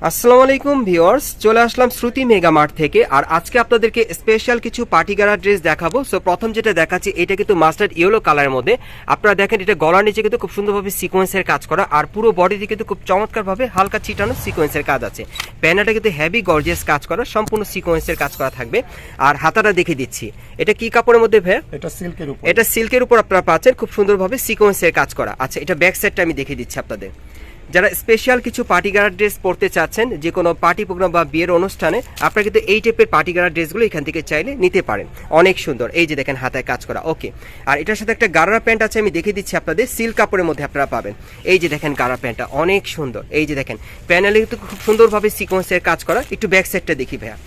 আসসালামু আলাইকুম ভিউয়ার্স, চলে আসলাম শ্রুতি মেগা মার্ট থেকে। আর আজকে আপনাদেরকে স্পেশাল কিছু পার্টি গারা ড্রেস দেখাবো। সো প্রথম যেটা দেখাচ্ছি, এটা কিন্তু মাস্টার্ড ইয়েলো কালারের মধ্যে। আপনারা দেখেন, এটা গলার নিচে কিন্তু খুব সুন্দরভাবে সিকোয়েন্সের কাজ করা, আর পুরো বডিতে কিন্তু খুব চমৎকারভাবে হালকা ছিটানো সিকোয়েন্সের কাজ আছে। প্যানেলটা কিন্তু হেভি গর্জিয়াস কাজ করা, সম্পূর্ণ সিকোয়েন্সের কাজ করা থাকবে। আর হাতাটা দেখে দিচ্ছি, এটা কি কাপড়ের মধ্যে ভাই? এটা সিল্কের উপর আপনারা পাচ্ছেন, খুব সুন্দরভাবে সিকোয়েন্সের কাজ করা। আচ্ছা, এটা ব্যাক সাইডটা আমি দেখে দিচ্ছি আপনাদের। যারা স্পেশাল কিছু পার্টি গারা ড্রেস পরতে চাচ্ছেন, যে কোনো পার্টি প্রোগ্রাম বা বিয়ের অনুষ্ঠানে, আপনারা কিন্তু এই টাইপের পার্টি গারা ড্রেসগুলো এখান থেকে চাইলে নিতে পারেন। অনেক সুন্দর, এই যে দেখেন হাতায় কাজ করা। ওকে, আর এটার সাথে একটা গারা প্যান্ট আছে, আমি দেখে দিচ্ছি আপনাদের। সিল্ক কাপড়ের মধ্যে আপনারা পাবেন। এই যে দেখেন গারা প্যান্টটা অনেক সুন্দর। এই যে দেখেন প্যানেলে কিন্তু খুব সুন্দরভাবে সিকোয়েন্সের কাজ করা। একটু ব্যাক সাইডটা দেখি ভাইয়া,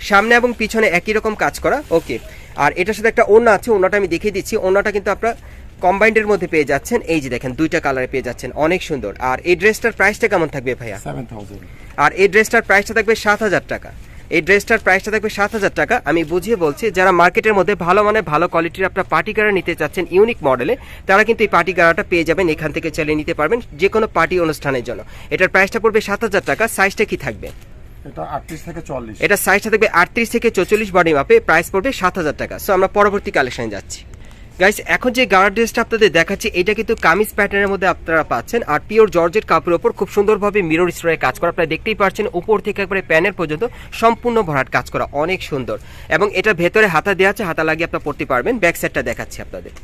সামনে এবং পিছনে একই রকম কাজ করা। ওকে, আর এটার সাথে একটা ওড়না আছে, ওড়নাটা আমি দেখিয়ে দিচ্ছি। ওড়নাটা কিন্তু আপনারা কম্বাইন্ডের মধ্যে পেয়ে যাচ্ছেন। এই যে দেখেন দুইটা কালারে পেয়ে যাচ্ছেন, অনেক সুন্দর। আর এই ড্রেসটার প্রাইসটা কেমন থাকবে ভাইয়া? 7000। আর এই ড্রেসটার প্রাইসটা থাকবে 7000 টাকা। এই ড্রেসটার প্রাইসটা থাকবে 7000 টাকা। আমি বুঝিয়ে বলছি, যারা মার্কেটের মধ্যে ভালো মানে ভালো কোয়ালিটির আপনার পার্টি গারা নিতে চাচ্ছেন ইউনিক মডেলে, তারা কিন্তু এই পার্টি গারাটা পেয়ে যাবেন। এখান থেকে চালিয়ে নিতে পারবেন যে কোনো পার্টি অনুষ্ঠানের জন্য। এটার প্রাইসটা পড়বে 7000 টাকা। সাইজটা কি থাকবে? এটা 38 থেকে 40। এটা সাইজটা থাকবে 38 থেকে 44 বডি মাপে। প্রাইস পড়বে 7000 টাকা। সো আমরা পরবর্তী কালেকশনে যাচ্ছি। গাইস, এখন যে গারা ড্রেসটা আপনাদের দেখাচ্ছি, এটা কিন্তু কামিজ প্যাটার্নের মধ্যে আপনারা পাচ্ছেন। আর পিওর জর্জেট কাপড়ের উপর খুব সুন্দরভাবে মিরর স্টোরে কাজ করা। আপনারা দেখতেই পাচ্ছেন, উপর থেকে একবারে প্যানেল পর্যন্ত সম্পূর্ণ ভরাট কাজ করা, অনেক সুন্দর। এবং এটা ভেতরে হাতা দেওয়া আছে, হাতা লাগিয়ে আপনারা পড়তে পারবেন। ব্যাক সাইডটা দেখাচ্ছি আপনাদের।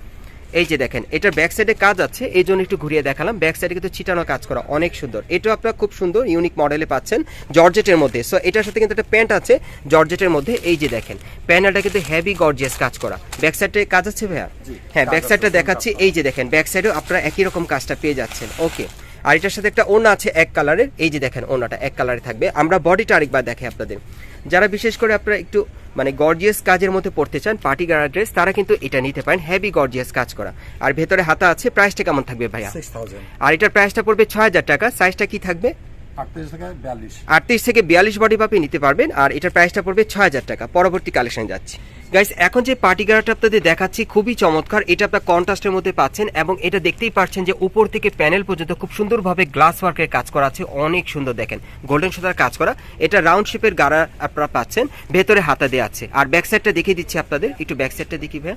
এই যে দেখেন, এটার ব্যাক সাইডে কাজ আছে, এই জন্য একটু ঘুরিয়ে দেখালাম। ব্যাক সাইডে কিন্তু ছিটানো কাজ করা, অনেক সুন্দর। এটাও আপনারা খুব সুন্দর ইউনিক মডেলে পাচ্ছেন জর্জেটের মধ্যে। সো এটার সাথে কিন্তু একটা প্যান্ট আছে জর্জেটের মধ্যে। এই যে দেখেন প্যানেলটা কিন্তু হেভি গর্জিয়াস কাজ করা। ব্যাক সাইডে কাজ আছে ভাইয়া? হ্যাঁ, ব্যাক সাইডটা দেখাচ্ছি। এই যে দেখেন ব্যাক সাইডেও আপনারা একই রকম কাজটা পেয়ে যাচ্ছেন। ওকে, আর এটার সাথে একটা ওড়না আছে এক কালারের। এই যে দেখেন ওড়নাটা এক কালারে থাকবে। আমরা বডিটা আরেকবার দেখাই আপনাদের। যারা বিশেষ করে আপনারা একটু মানে গর্জিয়াস কাজের মধ্যে পড়তে চান পার্টি গারা ড্রেস, তারা কিন্তু এটা নিতে পারেন। হেভি গর্জিয়াস কাজ করা, আর ভেতরে হাতা আছে। প্রাইসটা কেমন থাকবে ভাইয়া? 6000। আর এটার প্রাইসটা পড়বে 6000 টাকা। সাইজটা কি থাকবে? 38 থেকে 42। 38 থেকে 42 বডি মাপে নিতে পারবেন। আর এটার প্রাইসটা পড়বে 6000 টাকা। পরবর্তী কালেকশনে যাচ্ছি। গাইস, এখন যে পার্টি গারাটা আপনাদের দেখাচ্ছি খুবই চমৎকার। এটা আপনার কন্ট্রাস্টের মধ্যে পাচ্ছেন, এবং এটা দেখতেই পাচ্ছেন যে উপর থেকে প্যানেল পর্যন্ত খুব সুন্দরভাবে গ্লাস ওয়ার্কের কাজ করা আছে, অনেক সুন্দর। দেখেন গোল্ডেন সুতার কাজ করা। এটা রাউন্ড শেপের গারা আপনারা পাচ্ছেন, ভেতরে হাতা দেওয়া আছে। আর ব্যাক সাইডটা দেখিয়ে দিচ্ছি আপনাদের। একটু ব্যাক সাইডটা দেখি ভাই।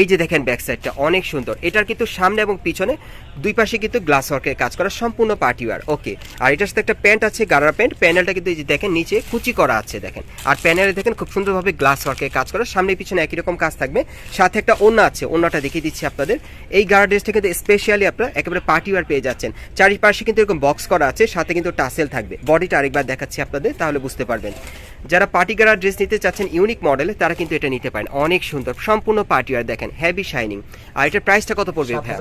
এই যে দেখেন ব্যাক সাইডটা অনেক সুন্দর। এটার কিন্তু সামনে এবং পিছনে দুই পাশে কিন্তু গ্লাস ওয়ার্কের কাজ করা, সম্পূর্ণ পার্টি ওয়্যার। ওকে, আর এটার সাথে একটা প্যান্ট আছে গারারা প্যান্ট। প্যানেলটা কিন্তু এই যে দেখেন নিচে কুচি করা আছে দেখেন। আর প্যানেলে দেখেন খুব সুন্দরভাবে গ্লাস ওয়ার্কের কাজ করা, সামনে পিছনে একই রকম কাজ থাকবে। সাথে একটা ওড়না আছে, ওড়নাটা দেখিয়ে দিচ্ছি আপনাদের। এই গারা ড্রেসটা কিন্তু স্পেশালি আপনারা একেবারে পার্টি ওয়্যার পেয়ে যাচ্ছেন। চারিপাশে কিন্তু এরকম বক্স করা আছে, সাথে কিন্তু টাসেল থাকবে। বডিটা আরেকবার দেখাচ্ছি আপনাদের, তাহলে বুঝতে পারবেন। যারা পার্টি গারা ড্রেস নিতে চাচ্ছেন ইউনিক মডেলে, তারা কিন্তু এটা নিতে পারেন। অনেক সুন্দর, সম্পূর্ণ পার্টি ওয়্যার। দেখেন হেভি শাইনিং। আর এটার প্রাইসটা কত পড়বে ভাই?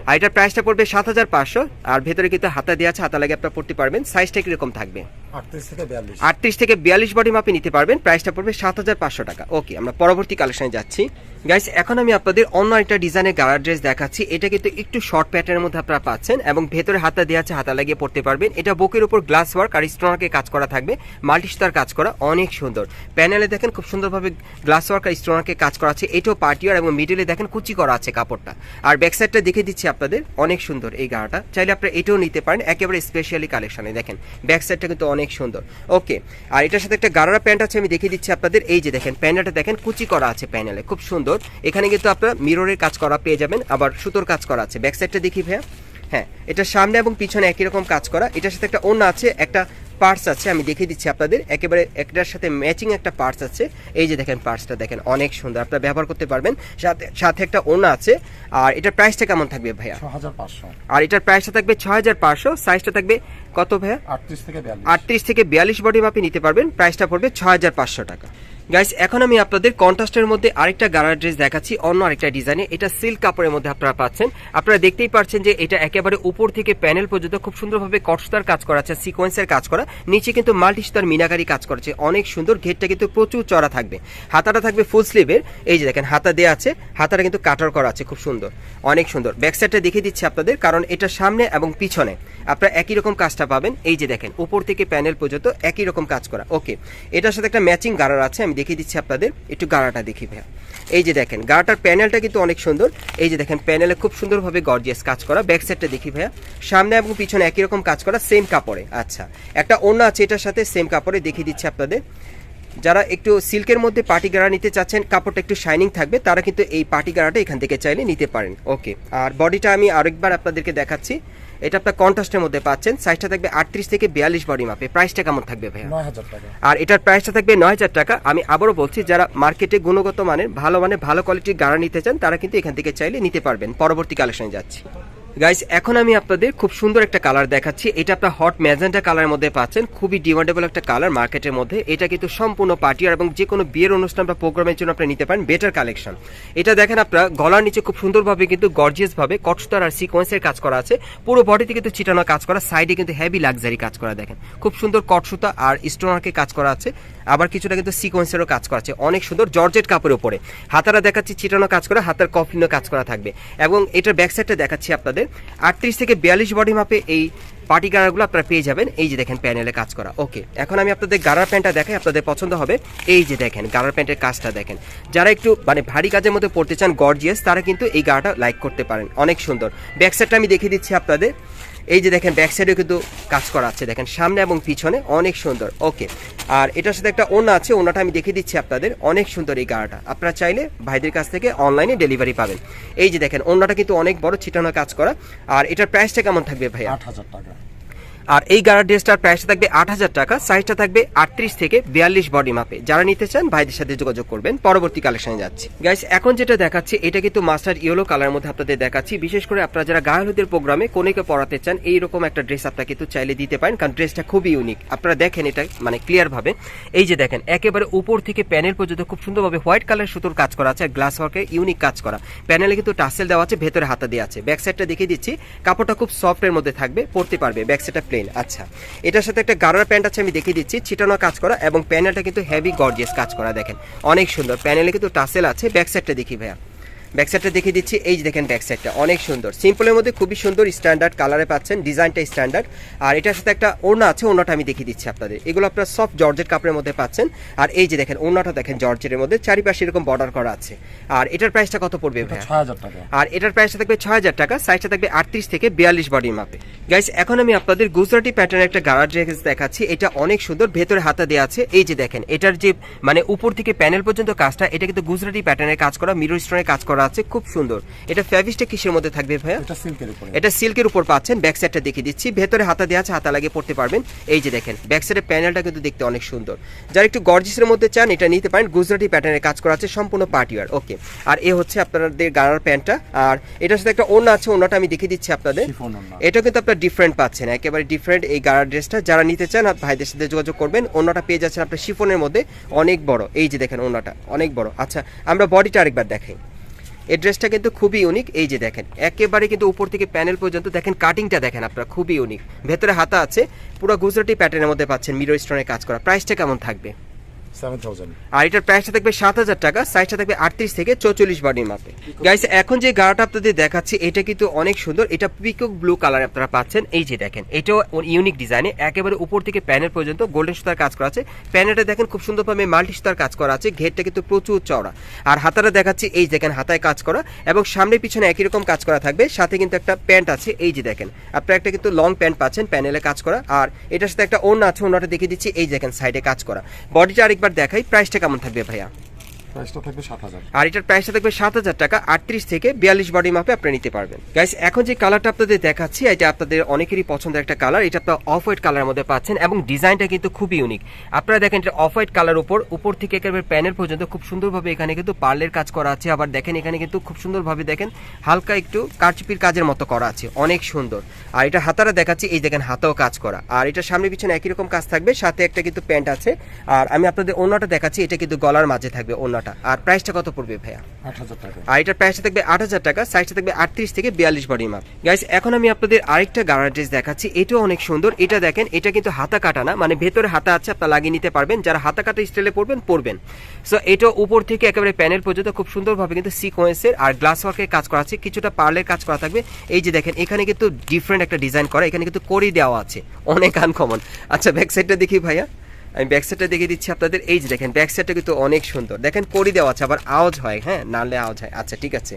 আর এটার প্রাইসটা পড়বে 7500। আর ভেতরে কিন্তু হাতা দেওয়া আছে, হাতা লাগে আপনারা পড়তে পারবেন। সাইজটা কিরকম থাকবে? 38 থেকে 42। 38 থেকে 42 বডি মাপে নিতে পারবেন। প্রাইসটা পড়বে 7500 টাকা। ওকে, আমরা পরবর্তী কালেকশনে যাচ্ছি। গাইস, এখন আমি আপনাদের অন্য একটা ডিজাইনের গারা ড্রেস দেখাচ্ছি। এটা কিন্তু একটু শর্ট প্যাটার্নের মধ্যে আপনারা পাচ্ছেন, এবং ভেতরে হাতা দেওয়া আছে, হাতা লাগিয়ে পড়তে পারবেন। এটা বুকের উপর গ্লাস ওয়ার্ক আর স্টোনকে কাজ করা থাকবে, মাল্টি সুতার কাজ করা, অনেক সুন্দর। প্যানেলে দেখেন খুব সুন্দরভাবে গ্লাস ওয়ার্ক আর স্টোনকে কাজ করা আছে। এটাও পার্টি ওয়্যার, এবং মিডলে দেখেন কুচি করা আছে কাপড়টা। আর ব্যাক সাইডটা দেখে দিচ্ছি আপনাদের, অনেক সুন্দর এই গারাটা। চাইলে আপনারা এটাও নিতে পারেন, একেবারে স্পেশালি কালেকশনে। দেখেন ব্যাক সাইডটা কিন্তু অনেক সুন্দর। ওকে, আর এটার সাথে একটা গারারা প্যান্ট আছে, আমি দেখিয়ে দিচ্ছি আপনাদের। এই যে দেখেন প্যান্টটা দেখেন কুচি করা আছে প্যানেলে, খুব সুন্দর। এখানে কিন্তু আপনারা মিররের কাজ করা পেয়ে যাবেন, আবার সুতোর কাজ করা আছে। ব্যাক সাইডটা দেখি ভাইয়া। হ্যাঁ, এটা সামনে এবং পিছনে একই রকম কাজ করা। এটার সাথে একটা ওড়না আছে, একটা পার্টস আছে, আমি দেখিয়ে দিচ্ছি আপনাদের। একেবারে একটার সাথে ম্যাচিং একটা পার্টস আছে। এই যে দেখেন পার্টসটা দেখেন অনেক সুন্দর, আপনারা ব্যবহার করতে পারবেন। সাথে একটা ওড়না আছে। আর এটার প্রাইসটা কেমন থাকবে ভাইয়া? 6500। আর এটার প্রাইসটা থাকবে 6500। সাইজটা থাকবে কত ভাইয়া? 38 থেকে 42। 38 থেকে 42 বডি মাপে নিতে পারবেন। প্রাইসটা পড়বে 6500 টাকা। গাইস, এখন আমি আপনাদের কন্ট্রাস্টের মধ্যে আরেকটা গারা ড্রেস দেখাচ্ছি, অন্য আরেকটা ডিজাইনে। এটা সিল্ক কাপড়ের মধ্যে আপনারা পাচ্ছেন। আপনারা দেখতেই পাচ্ছেন যে এটা একেবারে উপর থেকে প্যানেল পর্যন্ত খুব সুন্দরভাবে কটসুতার কাজ করা আছে, সিকোয়েন্সের কাজ করা। নিচে কিন্তু মাল্টি সুতার মিনাকারি কাজ করেছে, অনেক সুন্দর। ঘেরটা কিন্তু প্রচুর চড়া থাকবে। হাতাটা থাকবে ফুল স্লিভের। এই যে দেখেন হাতা দেওয়া আছে, হাতাটা কিন্তু কাটার করা আছে, খুব সুন্দর, অনেক সুন্দর। ব্যাক সাইডটা দেখিয়ে দিচ্ছি আপনাদের, কারণ এটা সামনে এবং পিছনে আপনারা একই রকম কাজটা পাবেন। এই যে দেখেন উপর থেকে প্যানেল পর্যন্ত একই রকম কাজ করা। ওকে, এটার সাথে একটা ম্যাচিং গারার আছে, আমি দেখিয়ে দিচ্ছি আপনাদের, একটু গাড়াটা দেখি ভাইয়া। এই যে দেখেন গাড়াটার প্যানেলটা কিন্তু অনেক সুন্দর। এই যে দেখেন প্যানেলে খুব সুন্দরভাবে গর্জিয়াস কাজ করা। ব্যাক সাইডটা দেখি ভাইয়া, সামনে এবং পিছনে একই রকম কাজ করা, সেম কাপড়ে। আচ্ছা, একটা ওড়না আছে এটার সাথে, সেম কাপড়ে দেখিয়ে দিচ্ছি আপনাদের। যারা একটু সিল্কের মধ্যে পার্টি গাড়া নিতে চাচ্ছেন, কাপড়টা একটু শাইনিং থাকবে, তারা কিন্তু এই পার্টি গাড়াটা এখান থেকে চাইলে নিতে পারেন। ওকে, আর বডিটা আমি আরেকবার আপনাদেরকে দেখাচ্ছি। এটা আপনার কন্ট্রাস্টের মধ্যে পাচ্ছেন, সাইজটা থাকবে 38 থেকে 42 বডি মাপে। প্রাইসটা কেমন থাকবে ভাইয়া? 9000 টাকা। আর এটার প্রাইসটা থাকবে 9000 টাকা। আমি আবারও বলছি, যারা মার্কেটে গুণগত মানের ভালো কোয়ালিটির গাড়া নিতে চান, তারা কিন্তু এখান থেকে চাইলে নিতে পারবেন। পরবর্তী কালেকশনে যাচ্ছি গাইস। এখন আমি আপনাদের খুব সুন্দর একটা কালার দেখাচ্ছি। এটা আপনার হট ম্যাজেন্টা কালারের মধ্যে পাচ্ছেন, খুবই ডিমান্ডেবল একটা কালার মার্কেটের মধ্যে। এটা কিন্তু সম্পূর্ণ পার্টিয়ার এবং যে কোনো বিয়ের অনুষ্ঠান বা প্রোগ্রামের জন্য আপনি নিতে পারেন। Better collection. এটা দেখেন আপনার গলার নিচে খুব সুন্দরভাবে কিন্তু গর্জিয়াস ভাবে কটসুতার আর সিকোয়েন্সের কাজ করা আছে। পুরো বডিতে কিন্তু চিটানো কাজ করা, সাইডে কিন্তু হেভি লাক্সারি কাজ করা। দেখেন খুব সুন্দর কটসুতা আর স্টোনারকে কাজ করা আছে, আবার কিছুটা কিন্তু সিকোয়েন্সেরও কাজ করা আছে। অনেক সুন্দর জর্জেট কাপড়ের উপরে হাতারা দেখাচ্ছি চিটানো কাজ করা, হাতার কফলিনও কাজ করা থাকবে। এবং এটার ব্যাক সাইডটা দেখাচ্ছি আপনাদের, 38 থেকে 42 বডি মাপে এই পার্টি গাড়াগুলো আপনারা পেয়ে যাবেন। এই যে দেখেন প্যানেলে কাজ করা। ওকে, এখন আমি আপনাদের গাড়ার প্যান্টটা দেখাই, আপনাদের পছন্দ হবে। এই যে দেখেন গাড়ার প্যান্টের কাজটা দেখেন। যারা একটু ভারী কাজের মধ্যে পড়তে চান গর্জিয়াস, তারা কিন্তু এই গাড়াটা লাইক করতে পারেন। অনেক সুন্দর। ব্যাক সাইডটা আমি দেখিয়ে দিচ্ছি আপনাদের। এই যে দেখেন ব্যাক সাইডেও কিন্তু কাজ করা আছে, দেখেন সামনে এবং পিছনে অনেক সুন্দর। ওকে, আর এটার সাথে একটা ওড়না আছে, ওড়নাটা আমি দেখিয়ে দিচ্ছি আপনাদের। অনেক সুন্দর এই গাড়াটা, আপনারা চাইলে ভাইদের কাছ থেকে অনলাইনে ডেলিভারি পাবেন। এই যে দেখেন ওড়নাটা কিন্তু অনেক বড় ছিটানো কাজ করা। আর এটার প্রাইসটা কেমন থাকবে ভাইয়া? 8000 টাকা। আর এই গাড়ার ড্রেসটার প্রাইসটা থাকবে 8000 টাকা। সাইজটা থাকবে 38 থেকে 42 বডি মাপে। যারা নিতে চান ভাইদের সাথে যোগাযোগ করবেন। পরবর্তী কালেকশনে যাচ্ছি গাইস। এখন যেটা দেখাচ্ছি এটা কিন্তু মাস্টার ইয়েলো কালারের মধ্যে আপনাদের দেখাচ্ছি। বিশেষ করে আপনারা যারা গায়ে হলুদের প্রোগ্রামে কোনেকে পরাতে চান, এইরকম একটা ড্রেস আপনারা কিন্তু চাইলে দিতে পারেন, কারণ ড্রেসটা খুবই ইউনিক। আপনারা দেখেন এটা ক্লিয়ার ভাবে। এই যে দেখেন একেবারে উপর থেকে প্যানেল পর্যন্ত খুব সুন্দরভাবে হোয়াইট কালার সুতোর কাজ করা আছে, আর গ্লাস ওয়ার্কের ইউনিক কাজ করা। প্যানেলে কিন্তু টাসেল দেওয়া আছে, ভেতরে হাতা দেওয়া আছে। ব্যাক সাইডটা দেখিয়ে দিচ্ছি, কাপড়টা খুব সফটের মধ্যে থাকবে, পরতে পারবে। ব্যাক সাইডটা প্লেন। আচ্ছা, এটার সাথে একটা গাড়ার প্যান্ট আছে, আমি দেখিয়ে দিচ্ছি, ছিটানো কাজ করা এবং প্যানেলটা কিন্তু হেভি গর্জিয়াস কাজ করা। দেখেন অনেক সুন্দর, প্যানেলে কিন্তু টাসেল আছে। ব্যাক সাইডটা দেখি ভাইয়া, ব্যাক সাইডটা দেখিয়ে দিচ্ছি। এই যে দেখেন ব্যাক সাইডটা অনেক সুন্দর, সিম্পলের মধ্যে খুবই সুন্দর স্ট্যান্ডার্ড কালারে পাচ্ছেন, ডিজাইনটা স্ট্যান্ডার্ড। আর এটার সাথে একটা ওড়না আছে, ওড়নাটা আমি দেখিয়ে দিচ্ছি আপনাদের। এগুলো আপনারা সফট জর্জেট কাপড়ের মধ্যে পাচ্ছেন। আর এই যে দেখেন ওড়নাটা দেখেন জর্জেটের মধ্যে, চারিপাশে এরকম বর্ডার করা আছে। আর এটার প্রাইসটা কত পড়বে ভাইয়া? 6000 টাকা। আর এটার প্রাইসটা থাকবে 6000 টাকা। সাইজটা থাকবে 38 থেকে 42 বডির মাপে। গাইস, এখন আমি আপনাদের গুজরাটি প্যাটার্নের একটা গাড়ার ড্রেস দেখাচ্ছি। এটা অনেক সুন্দর, ভেতরে হাতা দেওয়া আছে। এই যে দেখেন এটার যে উপর থেকে প্যানেল পর্যন্ত কাজটা, এটা কিন্তু গুজরাটি প্যাটার্নের কাজ করা, মিরর স্টোনের কাজ করা আছে, খুব সুন্দর। এটা ফেব্রিকটা কিসের মধ্যে থাকবে ভাইয়া? এটা সিল্কের উপরে। এটা সিল্কের উপর পাচ্ছেন। ব্যাক সাইডটা দেখিয়ে দিচ্ছি, ভেতরে হাতা দেওয়া আছে, হাতা লাগিয়ে পড়তে পারবেন। এই যে দেখেন ব্যাক সাইডের প্যানেলটা কিন্তু দেখতে অনেক সুন্দর। যারা একটু গর্জিয়াসের মধ্যে চান, এটা নিতে পারেন। গুজরাটি প্যাটার্নের কাজ করা আছে, সম্পূর্ণ পার্টিওয়ার। ওকে, আর এ হচ্ছে আপনাদের গাড়ার প্যান্টটা। আর এটার সাথে একটা ওড়না আছে, ওড়নাটা আমি দেখিয়ে দিচ্ছি আপনাদের। এটা কিন্তু আপনারা ডিফারেন্ট পাচ্ছেন, একেবারে ডিফারেন্ট এই গাড়ার ড্রেসটা। যারা নিতে চান ভাইদের সাথে যোগাযোগ করবেন। ওড়নাটা পেয়ে যাচ্ছেন আপনার শিফনের মধ্যে, অনেক বড়। এই যে দেখেন ওড়নাটা অনেক বড়। আচ্ছা, আমরা বডিটা আরেকবার দেখাই। এই ড্রেসটা কিন্তু খুবই ইউনিক। এই যে দেখেন একেবারে কিন্তু উপর থেকে প্যানেল পর্যন্ত দেখেন, কাটিংটা দেখেন আপনারা, খুবই ইউনিক। ভেতরে হাতা আছে, পুরো গুজরাটি প্যাটার্নের মধ্যে পাচ্ছেন, মিরর স্টোনের কাজ করা। প্রাইসটা কেমন থাকবে? 7000। আর এটার প্রাইসটা থাকবে 7000 টাকা। সাইজটা থাকবে 38 থেকে 44 বডির মাপে। গাইস, এখন যে গাড়াটা আপনাদের দেখাচ্ছি এটা কিন্তু অনেক সুন্দর। এটা পিকক ব্লু কালার আপনারা পাচ্ছেন। এই যে দেখেন এটাও ইউনিক ডিজাইনে, একেবারে উপর থেকে প্যানেল পর্যন্ত গোল্ডেন সুতার কাজ করা আছে। প্যানেলটা দেখেন খুব সুন্দরভাবে মাল্টি সুতার কাজ করা আছে, ঘেরটা কিন্তু প্রচুর চওড়া। আর হাতাটা দেখাচ্ছি, এই দেখেন হাতায় কাজ করা এবং সামনে পিছনে একই রকম কাজ করা থাকবে। সাথে কিন্তু একটা প্যান্ট আছে, এই যে দেখেন আপনারা একটা কিন্তু লং প্যান্ট পাচ্ছেন, প্যানেলে কাজ করা। আর এটার সাথে একটা ওড়না আছে, ওড়নাটা দেখিয়ে দিচ্ছি। এই দেখেন সাইডে কাজ করা। বডিটা আরেকবার দেখাই, প্রাইসটা কেমন থাকবে ভাইয়া? প্রাইসটা থাকবে 7000। আর এটার প্রাইসটা থাকবে 7000 টাকা। 38 থেকে 42 বডি মাপে আপনি নিতে পারবেন। গাইস, এখন যে কালারটা আপনাদের দেখাচ্ছি এটা আপনাদের অনেকেরই পছন্দের একটা কালার। এটা আপনারা অফ হোয়াইট কালারের মধ্যে পাচ্ছেন এবং ডিজাইনটা কিন্তু খুবই ইউনিক। আপনারা দেখেন এটা অফ হোয়াইট কালার উপর থেকে একেবারে প্যানেল পর্যন্ত খুব সুন্দরভাবে এখানে কিন্তু পার্লের কাজ করা আছে। আবার দেখেন এখানে কিন্তু খুব সুন্দরভাবে দেখেন হালকা একটু কারচুপির কাজের মতো করা আছে, অনেক সুন্দর। আর এটা হাতারা দেখাচ্ছি, এই দেখেন হাতাও কাজ করা। আর এটা সামনে পিছনে একই রকম কাজ থাকবে, সাথে একটা কিন্তু প্যান্ট আছে। আর আমি আপনাদের ওড়নাটা দেখাচ্ছি, এটা কিন্তু গলার মাঝে থাকবে ওড়নাটা। আর প্রাইসটা কত পড়বে ভাইয়া? 8000 টাকা। আর এটার প্রাইসটা থাকবে 8000 টাকা। সাইজটা থাকবে 38 থেকে 42 বডি মাপ। গাইস, এখন আমি আপনাদের আরেকটা গাড়া ড্রেস দেখাচ্ছি। এটাও অনেক সুন্দর। এটা দেখেন এটা কিন্তু হাতা কাটা না, ভেতরে হাতা আছে, আপনারা লাগিয়ে নিতে পারবেন। যারা হাতা কাটা স্টাইলে পরবেন। সো এটা উপর থেকে একেবারে প্যানেল পর্যন্ত খুব সুন্দরভাবে কিন্তু সিকোয়েন্সের আর গ্লাস ওয়ার্কের কাজ করা আছে, কিছুটা পার্লের কাজ করা থাকবে। এই যে দেখেন এখানে কিন্তু ডিফারেন্ট একটা ডিজাইন করা, এখানে কিন্তু করি দেওয়া আছে, অনেক আনকমন। আচ্ছা, ব্যাক সাইডটা দেখি ভাইয়া। আমি ব্যাক সাইডটা দেখিয়ে দিচ্ছি আপনাদের। এই যে দেখেন ব্যাক সাইডটা কিন্তু অনেক সুন্দর, দেখেন কড়ি দেওয়া আছে, আবার আওয়াজ হয়, হ্যাঁ নালে আওয়াজ হয়। আচ্ছা ঠিক আছে,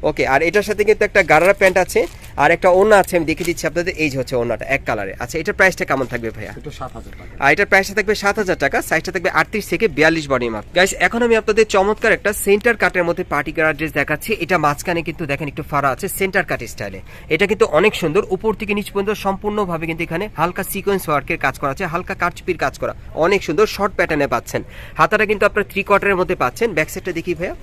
ওকে। আর এটার সাথে কিন্তু একটা গারারা প্যান্ট আছে আর একটা ওড়না আছে, আমি দেখিয়ে দিচ্ছি আপনাদের। এই যে হচ্ছে ওড়নাটা এক কালারে। আচ্ছা এটার প্রাইসটা কেমন থাকবে ভাইয়া? এটা 7000 টাকা। আর এটার প্রাইসটা থাকবে 7000 টাকা, সাইজটা থাকবে 38 থেকে 42 বডি মাপ। গাইস এখন আমি আপনাদের চমৎকার একটা সেন্টার কাটের মধ্যে পার্টি গার্ড ড্রেস দেখাচ্ছি। এটা মাঝখানে কিন্তু দেখেন একটু ফাড়া আছে সেন্টার কাট স্টাইলে। এটা কিন্তু অনেক সুন্দর, উপর থেকে নিচ পর্যন্ত সম্পূর্ণভাবে কিন্তু এখানে হালকা সিকোয়েন্স ওয়ার্কের কাজ করা আছে, হালকা কারচুপির কাজ করা, অনেক সুন্দর শর্ট প্যাটার্নে পাচ্ছেন। হাতাটা কিন্তু আপনার 3/4 মধ্যে পাচ্ছেন। ব্যাক সাইডটা দেখি ভাইয়া,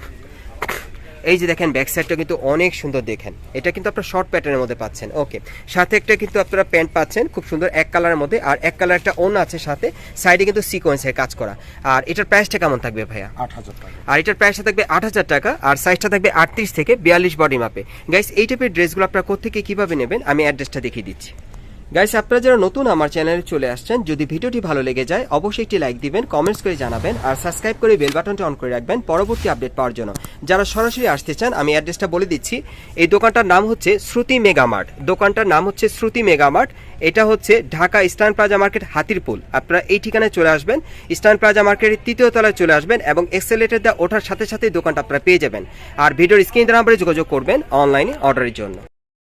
এই যে দেখেন ব্যাক সাইডটা কিন্তু অনেক সুন্দর, দেখেন এটা কিন্তু আপনার শর্ট প্যাটার্নের মধ্যে পাচ্ছেন। ওকে, সাথে একটা কিন্তু আপনারা প্যান্ট পাচ্ছেন খুব সুন্দর এক কালারের মধ্যে, আর এক কালার একটা ওড়না আছে সাথে, সাইডে কিন্তু সিকোয়েন্সের কাজ করা। আর এটার প্রাইসটা কেমন থাকবে ভাইয়া? 8000 টাকা। আর এটার প্রাইসটা থাকবে 8000 টাকা, আর সাইজটা থাকবে 38 থেকে 42 বডি মাপে। গাইস এই টাইপের ড্রেসগুলো আপনারা কোত্থেকে কিভাবে নেবেন আমি অ্যাড্রেসটা দেখিয়ে দিচ্ছি। গাইস আপনারা যারা নতুন আমার চ্যানেলে চলে আসছেন, যদি ভিডিওটি ভালো লেগে যায় অবশ্যই একটি লাইক দিবেন, কমেন্টস করে জানাবেন, আর সাবস্ক্রাইব করে বেল বাটনটি অন করে রাখবেন পরবর্তী আপডেট পাওয়ার জন্য। যারা সরাসরি আসতে চান আমি অ্যাড্রেসটা বলে দিচ্ছি। এই দোকানটার নাম হচ্ছে শ্রুতি মেগা মার্ট, দোকানটার নাম হচ্ছে শ্রুতি মেগা মার্ট। এটা হচ্ছে Dhaka Eastern Plaza market Hatirpool. আপনারা এই ঠিকানায় চলে আসবেন, ইস্টার্ন প্লাজা মার্কেটের 3য় তলায় চলে আসবেন এবং এক্সেলেটর দিয়ে ওঠার সাথে সাথে দোকানটা আপনারা পেয়ে যাবেন। আর ভিডিওর স্ক্রিন নাম্বারে যোগাযোগ করবেন অনলাইনে অর্ডারের জন্য।